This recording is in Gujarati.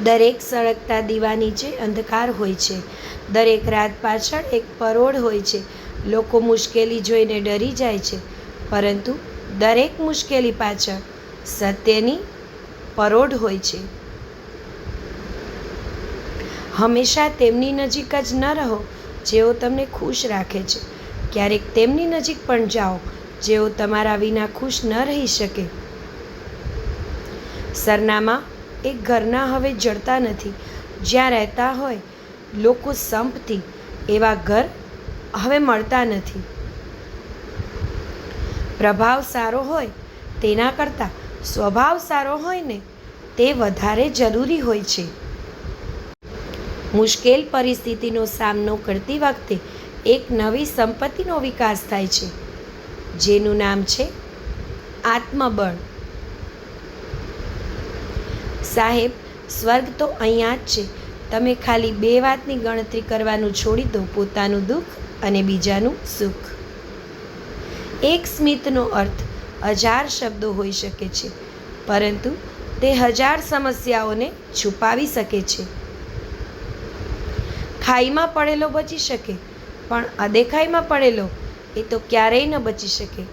દરેક સળગતા દીવા નીચે અંધકાર હોય છે. દરેક રાત પાછળ એક પરોઢ હોય છે. લોકો મુશ્કેલી જોઈને ડરી જાય છે, પરંતુ દરેક મુશ્કેલી પાછળ સત્યની પરોઢ હોય છે. હંમેશા તેમની નજીક જ ન રહો જેઓ તમને ખુશ રાખે છે. ક્યારેક તેમની નજીક પણ જાઓ જેઓ તમારા વિના ખુશ ન રહી શકે. સરનામા એક ઘરના હવે જડતા નથી. જ્યાં રહેતા હોય લોકો સંપથી, એવા ઘર હવે મળતા નથી. પ્રભાવ સારો હોય તેના કરતાં સ્વભાવ સારો હોય ને તે વધારે જરૂરી હોય છે. મુશ્કેલ પરિસ્થિતિનો સામનો કરતી વખતે એક નવી સંપત્તિનો વિકાસ થાય છે, જેનું નામ છે આત્મબળ. સાહેબ, સ્વર્ગ તો અહીંયા જ છે. તમે ખાલી 2 વાતની ગણતરી કરવાનું છોડી દો, પોતાનું દુઃખ અને બીજાનું સુખ. એક સ્મિતનો અર્થ 1000 શબ્દો હોઈ શકે છે, પરંતુ તે 1000 સમસ્યાઓને છુપાવી શકે છે. ખાઈમાં પડેલો બચી શકે, પણ અદેખાઈમાં પડેલો એ તો ક્યારેય ન બચી શકે.